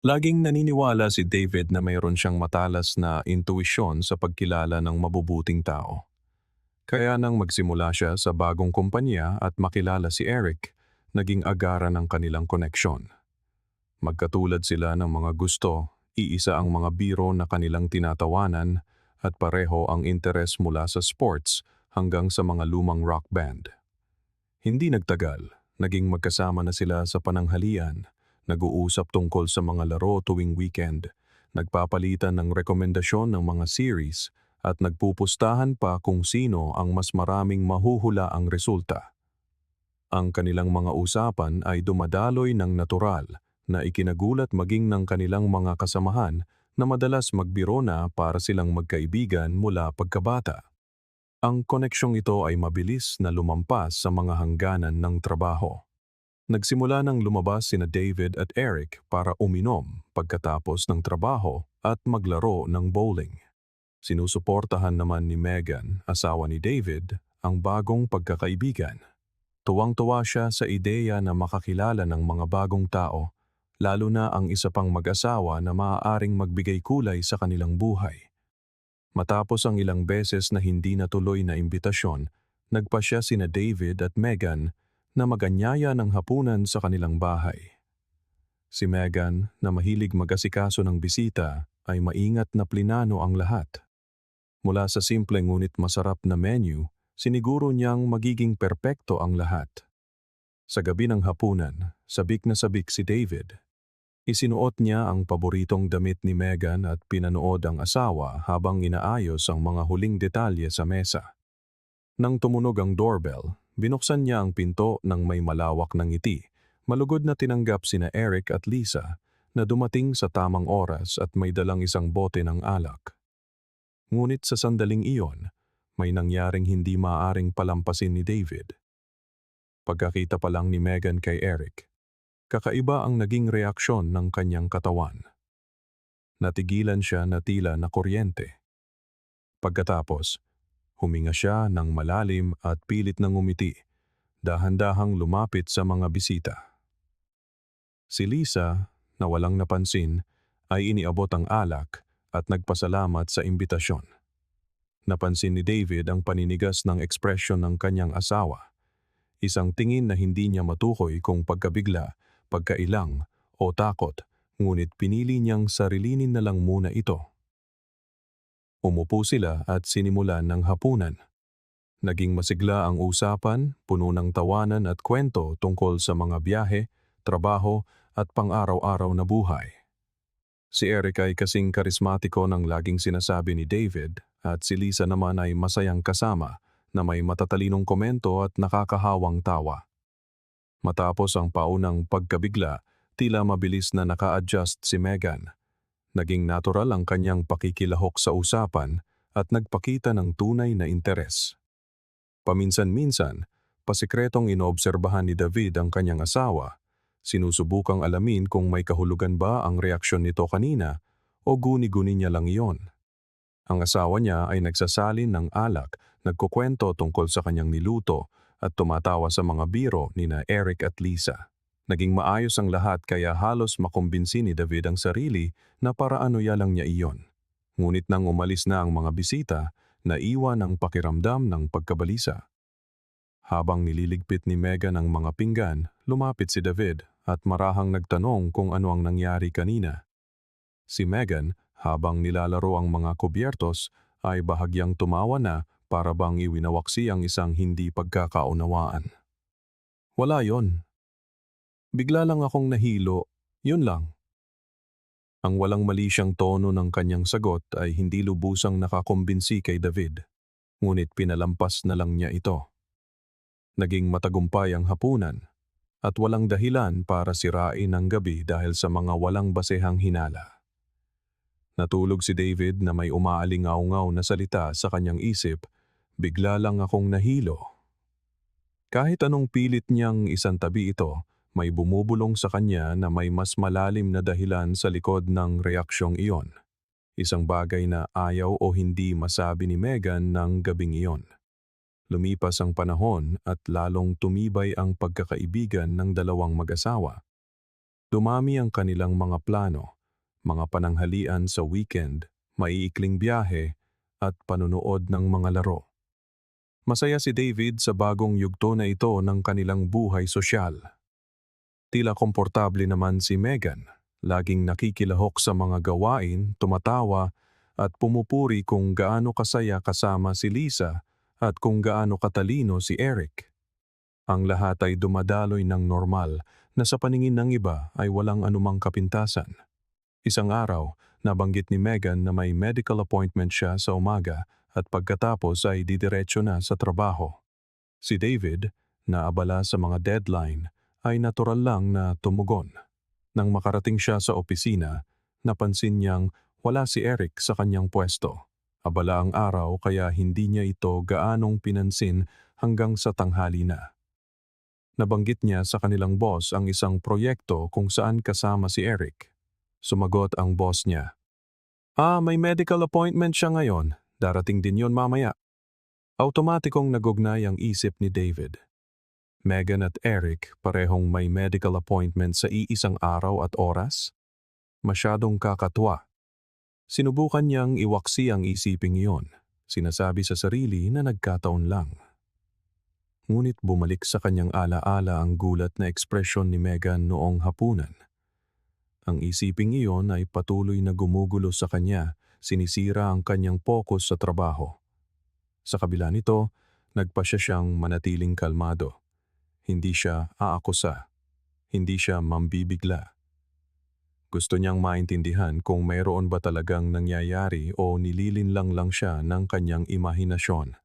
Laging naniniwala si David na mayroon siyang matalas na intuisyon sa pagkilala ng mabubuting tao. Kaya nang magsimula siya sa bagong kumpanya at makilala si Eric, naging agaran ng kanilang koneksyon. Magkatulad sila ng mga gusto, iisa ang mga biro na kanilang tinatawanan at pareho ang interes mula sa sports hanggang sa mga lumang rock band. Hindi nagtagal, naging magkasama na sila sa pananghalian, nag-uusap tungkol sa mga laro tuwing weekend, nagpapalitan ng rekomendasyon ng mga series, at nagpupustahan pa kung sino ang mas maraming mahuhula ang resulta. Ang kanilang mga usapan ay dumadaloy ng natural na ikinagulat maging ng kanilang mga kasamahan na madalas magbiro na para silang magkaibigan mula pagkabata. Ang koneksyong ito ay mabilis na lumampas sa mga hangganan ng trabaho. Nagsimula nang lumabas sina David at Eric para uminom pagkatapos ng trabaho at maglaro ng bowling. Sinusuportahan naman ni Megan, asawa ni David, ang bagong pagkakaibigan. Tuwang-tuwa siya sa ideya na makakilala ng mga bagong tao, lalo na ang isa pang mag-asawa na maaaring magbigay kulay sa kanilang buhay. Matapos ang ilang beses na hindi natuloy na imbitasyon, nagpasya sina David at Megan na maganyaya ng hapunan sa kanilang bahay. Si Megan, na mahilig mag-asikaso ng bisita, ay maingat na plinano ang lahat. Mula sa simple ngunit masarap na menu, siniguro niyang magiging perpekto ang lahat. Sa gabi ng hapunan, sabik na sabik si David. Isinuot niya ang paboritong damit ni Megan at pinanood ang asawa habang inaayos ang mga huling detalye sa mesa. Nang tumunog ang doorbell, binuksan niya ang pinto ng may malawak na ngiti. Malugod na tinanggap sina Eric at Lisa na dumating sa tamang oras at may dalang isang bote ng alak. Ngunit sa sandaling iyon, may nangyaring hindi maaaring palampasin ni David. Pagkakita pa lang ni Megan kay Eric, kakaiba ang naging reaksyon ng kanyang katawan. Natigilan siya na tila na kuryente. Pagkatapos, huminga siya ng malalim at pilit na ngumiti, dahan-dahang lumapit sa mga bisita. Si Lisa, na walang napansin, ay iniabot ang alak at nagpasalamat sa imbitasyon. Napansin ni David ang paninigas ng ekspresyon ng kanyang asawa. Isang tingin na hindi niya matukoy kung pagkabigla, pagkailang o takot, ngunit pinili niyang sarilinin na lang muna ito. Umupo sila at sinimulan ng hapunan. Naging masigla ang usapan, puno ng tawanan at kwento tungkol sa mga biyahe, trabaho at pang-araw-araw na buhay. Si Eric ay kasing karismatiko ng laging sinasabi ni David at si Lisa naman ay masayang kasama na may matatalinong komento at nakakahawang tawa. Matapos ang paunang pagkabigla, tila mabilis na naka-adjust si Megan. Naging natural ang kanyang pakikilahok sa usapan at nagpakita ng tunay na interes. Paminsan-minsan, pasikretong inoobserbahan ni David ang kanyang asawa. Sinusubukang alamin kung may kahulugan ba ang reaksyon nito kanina o guni-guni niya lang iyon. Ang asawa niya ay nagsasalin ng alak, nagkukwento tungkol sa kanyang niluto at tumatawa sa mga biro nina Eric at Lisa. Naging maayos ang lahat kaya halos makumbinsi ni David ang sarili na paraanoya lang niya iyon. Ngunit nang umalis na ang mga bisita, naiwan ang pakiramdam ng pagkabalisa. Habang nililigpit ni Megan ang mga pinggan, lumapit si David at marahang nagtanong kung ano ang nangyari kanina. Si Megan, habang nilalaro ang mga kubyertos, ay bahagyang tumawa na para bang iwinawaksi ang isang hindi pagkakaunawaan. Wala yon. Bigla lang akong nahilo, yun lang. Ang walang mali siyang tono ng kanyang sagot ay hindi lubusang nakakumbinsi kay David, ngunit pinalampas na lang niya ito. Naging matagumpay ang hapunan at walang dahilan para sirain ang gabi dahil sa mga walang basehang hinala. Natulog si David na may umaalingaw-ngaw na salita sa kanyang isip, bigla lang akong nahilo. Kahit anong pilit niyang isantabi ito, may bumubulong sa kanya na may mas malalim na dahilan sa likod ng reaksyong iyon. Isang bagay na ayaw o hindi masabi ni Megan ng gabing iyon. Lumipas ang panahon at lalong tumibay ang pagkakaibigan ng dalawang mag-asawa. Dumami ang kanilang mga plano, mga pananghalian sa weekend, maiikling biyahe, at panunood ng mga laro. Masaya si David sa bagong yugto na ito ng kanilang buhay sosyal. Tila komportable naman si Megan, laging nakikilahok sa mga gawain, tumatawa, at pumupuri kung gaano kasaya kasama si Lisa at kung gaano katalino si Eric. Ang lahat ay dumadaloy ng normal na sa paningin ng iba ay walang anumang kapintasan. Isang araw, nabanggit ni Megan na may medical appointment siya sa umaga at pagkatapos ay didiretso na sa trabaho. Si David, na abala sa mga deadline, ay natural lang na tumugon. Nang makarating siya sa opisina, napansin niyang wala si Eric sa kanyang pwesto. Abala ang araw kaya hindi niya ito gaanong pinansin hanggang sa tanghali na. Nabanggit niya sa kanilang boss ang isang proyekto kung saan kasama si Eric. Sumagot ang boss niya. May medical appointment siya ngayon. Darating din yon mamaya. Automatikong nagugnay ang isip ni David. Megan at Eric parehong may medical appointment sa iisang araw at oras? Masyadong kakatwa. Sinubukan niyang iwaksi ang isiping iyon. Sinasabi sa sarili na nagkataon lang. Ngunit bumalik sa kanyang alaala ang gulat na ekspresyon ni Megan noong hapunan. Ang isiping iyon ay patuloy na gumugulo sa kanya, sinisira ang kanyang focus sa trabaho. Sa kabila nito, nagpasya siyang manatiling kalmado. Hindi siya aakusa. Hindi siya mambibigla. Gusto niyang maintindihan kung mayroon ba talagang nangyayari o nililinlang lang siya ng kanyang imahinasyon.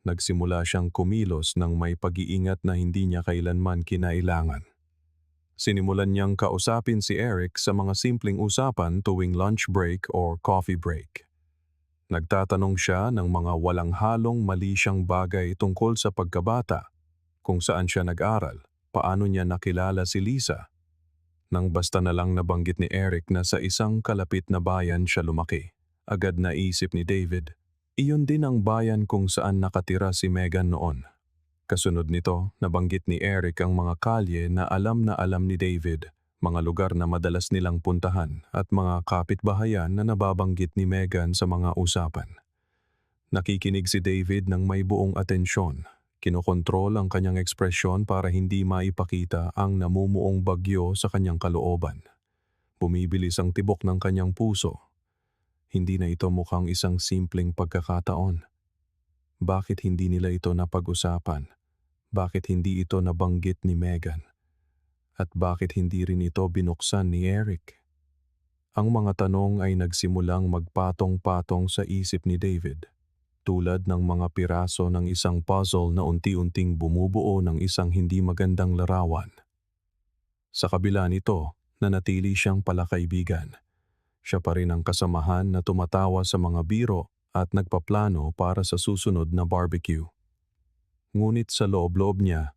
Nagsimula siyang kumilos ng may pag-iingat na hindi niya kailanman kinailangan. Sinimulan niyang kausapin si Eric sa mga simpleng usapan tuwing lunch break or coffee break. Nagtatanong siya ng mga walang halong mali siyang bagay tungkol sa pagkabata, kung saan siya nag-aral, paano niya nakilala si Lisa. Nang basta na lang nabanggit ni Eric na sa isang kalapit na bayan siya lumaki, agad naisip ni David, iyon din ang bayan kung saan nakatira si Megan noon. Kasunod nito, nabanggit ni Eric ang mga kalye na alam ni David, mga lugar na madalas nilang puntahan at mga kapitbahayan na nababanggit ni Megan sa mga usapan. Nakikinig si David ng may buong atensyon. Kinokontrol ang kanyang ekspresyon para hindi maipakita ang namumuong bagyo sa kanyang kalooban. Bumibilis ang tibok ng kanyang puso. Hindi na ito mukhang isang simpleng pagkakataon. Bakit hindi nila ito napag-usapan? Bakit hindi ito nabanggit ni Megan? At bakit hindi rin ito binuksan ni Eric? Ang mga tanong ay nagsimulang magpatong-patong sa isip ni David, tulad ng mga piraso ng isang puzzle na unti-unting bumubuo ng isang hindi magandang larawan. Sa kabila nito, nanatili siyang palakaibigan. Siya pa rin ang kasamahan na tumatawa sa mga biro at nagpaplano para sa susunod na barbecue. Ngunit sa loob-loob niya,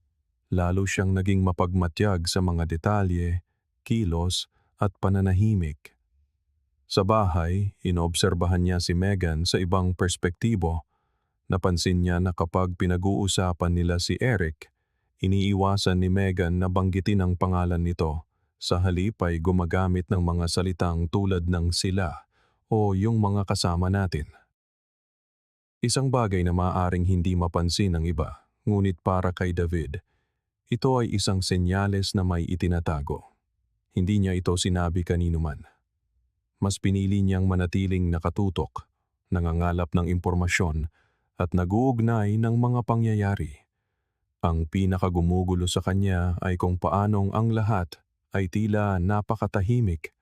lalo siyang naging mapagmatyag sa mga detalye, kilos at pananahimik. Sa bahay, inoobserbahan niya si Megan sa ibang perspektibo. Napansin niya na kapag pinag-uusapan nila si Eric, iniiwasan ni Megan na banggitin ang pangalan nito. Sa halip ay gumagamit ng mga salitang tulad ng sila o yung mga kasama natin. Isang bagay na maaaring hindi mapansin ng iba. Ngunit para kay David, ito ay isang senyales na may itinatago. Hindi niya ito sinabi kanino man. Mas pinili niyang manatiling nakatutok, nangangalap ng impormasyon at nag-uugnay ng mga pangyayari. Ang pinakagumugulo sa kanya ay kung paanong ang lahat ay tila napakatahimik,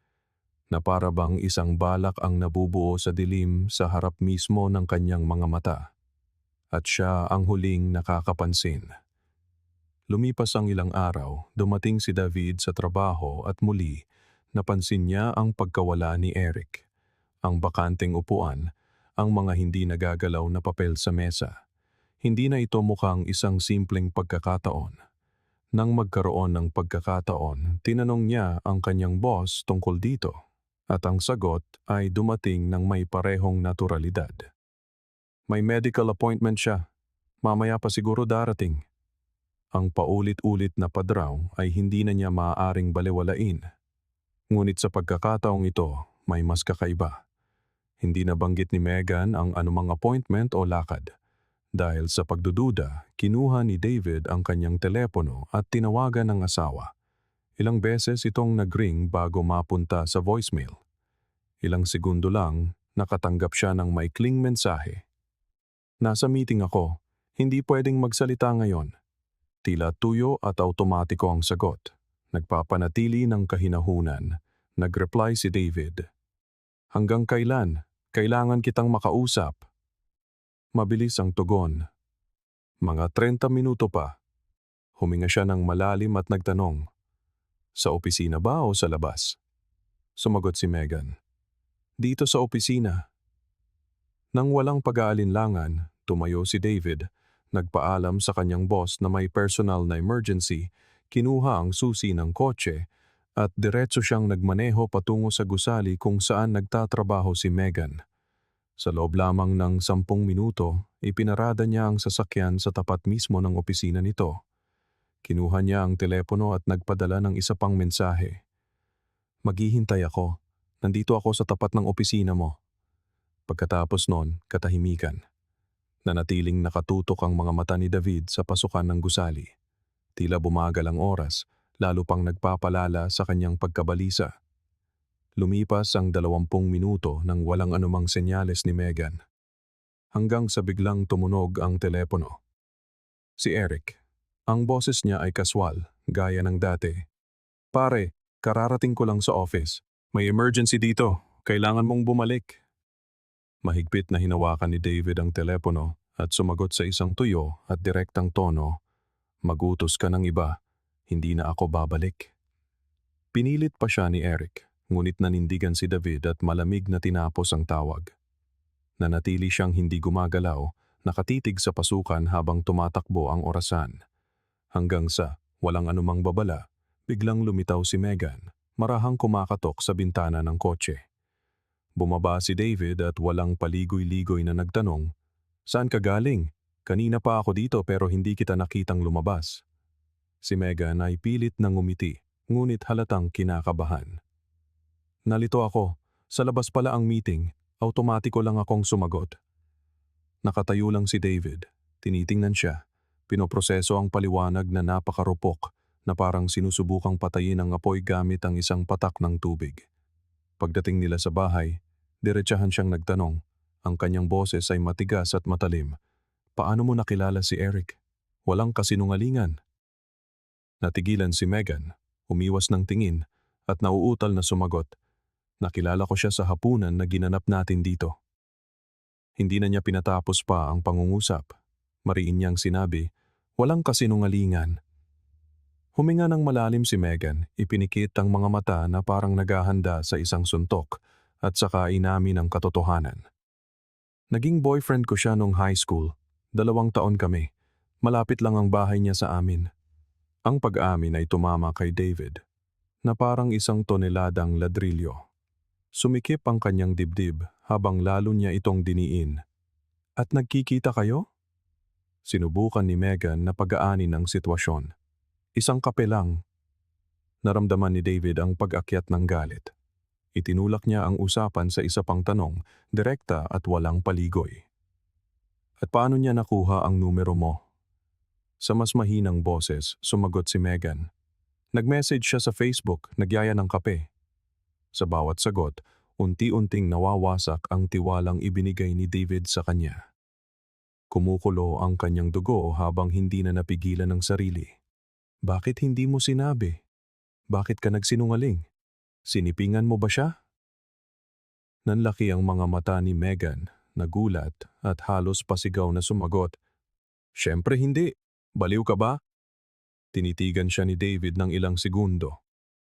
na para bang isang balak ang nabubuo sa dilim sa harap mismo ng kanyang mga mata. At siya ang huling nakakapansin. Lumipas ang ilang araw, dumating si David sa trabaho at muli, napansin niya ang pagkawala ni Eric. Ang bakanteng upuan, ang mga hindi nagagalaw na papel sa mesa. Hindi na ito mukhang isang simpleng pagkakataon. Nang magkaroon ng pagkakataon, tinanong niya ang kanyang boss tungkol dito. At ang sagot ay dumating ng may parehong naturalidad. May medical appointment siya. Mamaya pa siguro darating. Ang paulit-ulit na padraw ay hindi na niya maaaring balewalain. Ngunit sa pagkakataong ito, may mas kakaiba. Hindi nabanggit ni Megan ang anumang appointment o lakad. Dahil sa pagdududa, kinuha ni David ang kanyang telepono at tinawagan ng asawa. Ilang beses itong nagring bago mapunta sa voicemail. Ilang segundo lang, nakatanggap siya ng maikling mensahe. Nasa meeting ako, hindi pwedeng magsalita ngayon. Tila tuyo at automatiko ang sagot. Nagpapanatili ng kahinahunan. Nag-reply si David. Hanggang kailan? Kailangan kitang makausap. Mabilis ang tugon. Mga 30 minuto pa. Huminga siya ng malalim at nagtanong. Sa opisina ba o sa labas? Sumagot si Megan. Dito sa opisina. Nang walang pag-aalinlangan, tumayo si David. Nagpaalam sa kanyang boss na may personal na emergency, kinuha ang susi ng kotse at diretso siyang nagmaneho patungo sa gusali kung saan nagtatrabaho si Megan. Sa loob lamang ng 10 minuto, ipinarada niya ang sasakyan sa tapat mismo ng opisina nito. Kinuha niya ang telepono at nagpadala ng isa pang mensahe. Maghihintay ako. Nandito ako sa tapat ng opisina mo. Pagkatapos nun, katahimikan. Nanatiling nakatutok ang mga mata ni David sa pasukan ng gusali. Tila bumagal ang oras, lalo pang nagpapalala sa kanyang pagkabalisa. Lumipas ang 20 minuto nang walang anumang senyales ni Megan. Hanggang sa biglang tumunog ang telepono. Si Eric. Ang boses niya ay kaswal, gaya ng dati. Pare, kararating ko lang sa office. May emergency dito. Kailangan mong bumalik. Mahigpit na hinawakan ni David ang telepono at sumagot sa isang tuyo at direktang tono. Magutos ka ng iba. Hindi na ako babalik. Pinilit pa siya ni Eric, ngunit nanindigan si David at malamig na tinapos ang tawag. Nanatili siyang hindi gumagalaw, nakatitig sa pasukan habang tumatakbo ang orasan. Hanggang sa, walang anumang babala, biglang lumitaw si Megan, marahang kumakatok sa bintana ng kotse. Bumaba si David at walang paligoy-ligoy na nagtanong, "Saan ka galing? Kanina pa ako dito pero hindi kita nakitang lumabas." Si Megan ay pilit na ngumiti, ngunit halatang kinakabahan. Nalito ako, sa labas pala ang meeting, automatiko lang akong sumagot. Nakatayo lang si David, tinitingnan siya, pinoproseso ang paliwanag na napakarupok na parang sinusubukang patayin ang apoy gamit ang isang patak ng tubig. Pagdating nila sa bahay, diretsahan siyang nagtanong. Ang kanyang boses ay matigas at matalim. Paano mo nakilala si Eric? Walang kasinungalingan. Natigilan si Megan, umiwas ng tingin, at nauutal na sumagot. Nakilala ko siya sa hapunan na ginanap natin dito. Hindi na niya pinatapos pa ang pangungusap. Mariin niyang sinabi, walang kasinungalingan. Huminga ng malalim si Megan, ipinikit ang mga mata na parang naghahanda sa isang suntok at saka inamin ang katotohanan. Naging boyfriend ko siya nung high school. 2 taon kami. Malapit lang ang bahay niya sa amin. Ang pag-amin ay tumama kay David, na parang isang toneladang ladrilyo. Sumikip ang kanyang dibdib habang lalo niya itong diniin. At nagkikita kayo? Sinubukan ni Megan na pag-aanin ang sitwasyon. Isang kape lang. Naramdaman ni David ang pag-akyat ng galit. Itinulak niya ang usapan sa isa pang tanong, direkta at walang paligoy. At paano niya nakuha ang numero mo? Sa mas mahinang boses, sumagot si Megan. Nag-message siya sa Facebook, nagyaya ng kape. Sa bawat sagot, unti-unting nawawasak ang tiwalang ibinigay ni David sa kanya. Kumukulo ang kanyang dugo habang hindi na napigilan ng sarili. Bakit hindi mo sinabi? Bakit ka nagsinungaling? Sinipingan mo ba siya? Nanlaki ang mga mata ni Megan, nagulat at halos pasigaw na sumagot. Siyempre hindi. Baliw ka ba? Tinitigan siya ni David ng ilang segundo.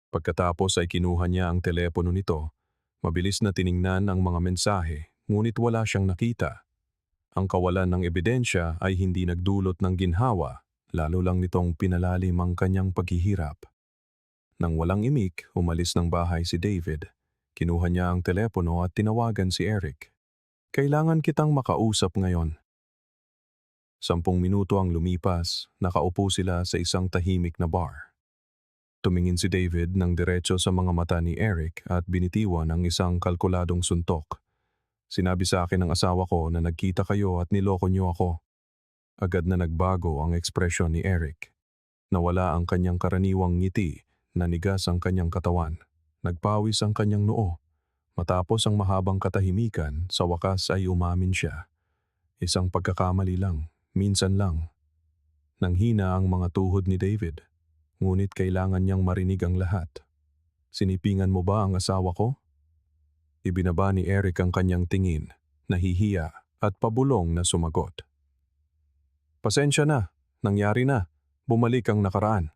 Pagkatapos ay kinuha niya ang telepono nito. Mabilis na tiningnan ang mga mensahe, ngunit wala siyang nakita. Ang kawalan ng ebidensya ay hindi nagdulot ng ginhawa, lalo lang nitong pinalalim ang kanyang paghihirap. Nang walang imik, umalis ng bahay si David. Kinuha niya ang telepono at tinawagan si Eric. Kailangan kitang makausap ngayon. 10 minuto ang lumipas, nakaupo sila sa isang tahimik na bar. Tumingin si David ng diretso sa mga mata ni Eric at binitiwan ang isang kalkuladong suntok. Sinabi sa akin ng asawa ko na nagkita kayo at niloko niyo ako. Agad na nagbago ang ekspresyon ni Eric. Nawala ang kanyang karaniwang ngiti, nanigas ang kanyang katawan. Nagpawis ang kanyang noo. Matapos ang mahabang katahimikan, sa wakas ay umamin siya. Isang pagkakamali lang, minsan lang. Nanghina ang mga tuhod ni David, ngunit kailangan niyang marinig ang lahat. Sinipingan mo ba ang asawa ko? Ibinaba ni Eric ang kanyang tingin, nahihiya at pabulong na sumagot. Pasensya na, nangyari na, bumalik ang nakaraan.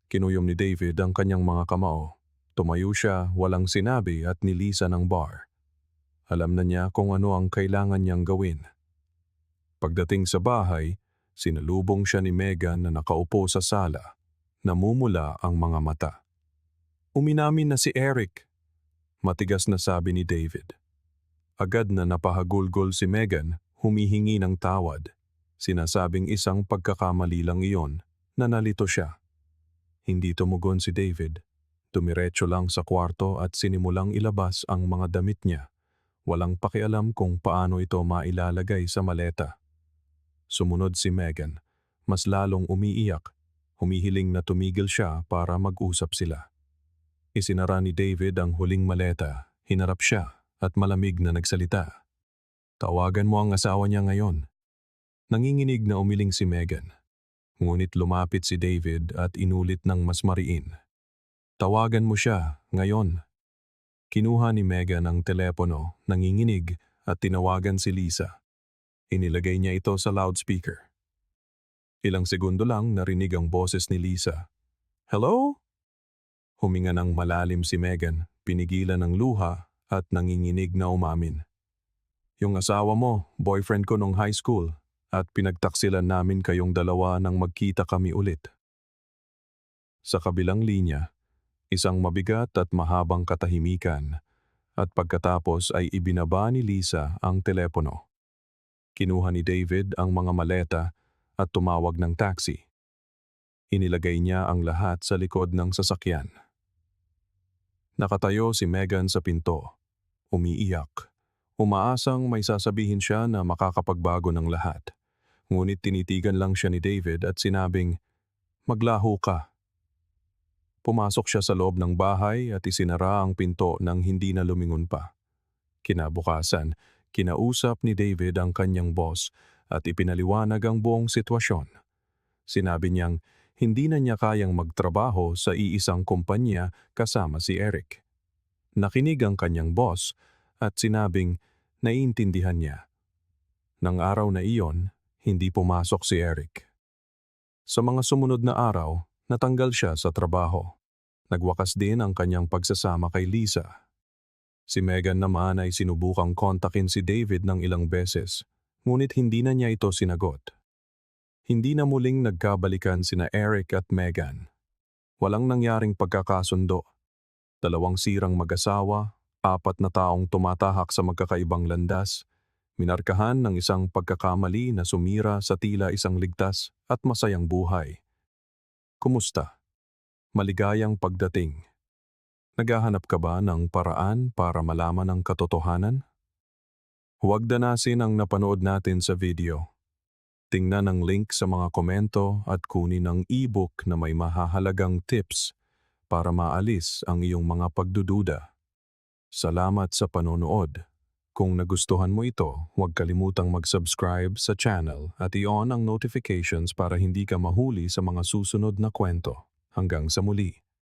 Kinuyom ni David ang kanyang mga kamao. Tumayo siya, walang sinabi at nilisan ang bar. Alam na niya kung ano ang kailangan niyang gawin. Pagdating sa bahay, sinalubong siya ni Megan na nakaupo sa sala. Namumula ang mga mata. Uminamin na si Eric, matigas na sabi ni David. Agad na napahagulgol si Megan, humihingi ng tawad. Sinasabing isang pagkakamali lang iyon, na nalito siya. Hindi tumugon si David. Dumiretso lang sa kwarto at sinimulang ilabas ang mga damit niya. Walang pakialam kung paano ito mailalagay sa maleta. Sumunod si Megan. Mas lalong umiiyak. Humihiling na tumigil siya para mag-usap sila. Isinara ni David ang huling maleta. Hinarap siya at malamig na nagsalita. Tawagan mo ang asawa niya ngayon. Nanginginig na umiling si Megan. Ngunit lumapit si David at inulit ng mas mariin. Tawagan mo siya, ngayon. Kinuha ni Megan ang telepono, nanginginig, at tinawagan si Lisa. Inilagay niya ito sa loudspeaker. Ilang segundo lang narinig ang boses ni Lisa. Hello? Huminga ng malalim si Megan, pinigilan ng luha at nanginginig na umamin. Yung asawa mo, boyfriend ko nung high school, at pinagtaksilan namin kayong dalawa nang magkita kami ulit. Sa kabilang linya, isang mabigat at mahabang katahimikan, at pagkatapos ay ibinaba ni Lisa ang telepono. Kinuha ni David ang mga maleta at tumawag ng taxi. Inilagay niya ang lahat sa likod ng sasakyan. Nakatayo si Megan sa pinto, umiiyak. Umaasang may sasabihin siya na makakapagbago ng lahat. Ngunit tinitigan lang siya ni David at sinabing, maglaho ka. Pumasok siya sa loob ng bahay at isinara ang pinto nang hindi na lumingon pa. Kinabukasan, kinausap ni David ang kanyang boss at ipinaliwanag ang buong sitwasyon. Sinabi niyang hindi na niya kayang magtrabaho sa iisang kumpanya kasama si Eric. Nakinig ang kanyang boss at sinabing naiintindihan niya. Nang araw na iyon, hindi pumasok si Eric. Sa mga sumunod na araw, natanggal siya sa trabaho. Nagwakas din ang kanyang pagsasama kay Lisa. Si Megan naman ay sinubukang kontakin si David ng ilang beses, ngunit hindi na niya ito sinagot. Hindi na muling nagkabalikan sina Eric at Megan. Walang nangyaring pagkakasundo. 2 sirang mag-asawa, 4 na taong tumatahak sa magkakaibang landas, minarkahan ng isang pagkakamali na sumira sa tila isang ligtas at masayang buhay. Kumusta? Maligayang pagdating. Naghahanap ka ba ng paraan para malaman ang katotohanan? Huwag danasin ang napanood natin sa video. Tingnan ang link sa mga komento at kunin ang e-book na may mahahalagang tips para maalis ang iyong mga pagdududa. Salamat sa panonood. Kung nagustuhan mo ito, huwag kalimutang mag-subscribe sa channel at i-on ang notifications para hindi ka mahuli sa mga susunod na kwento. Hanggang sa muli.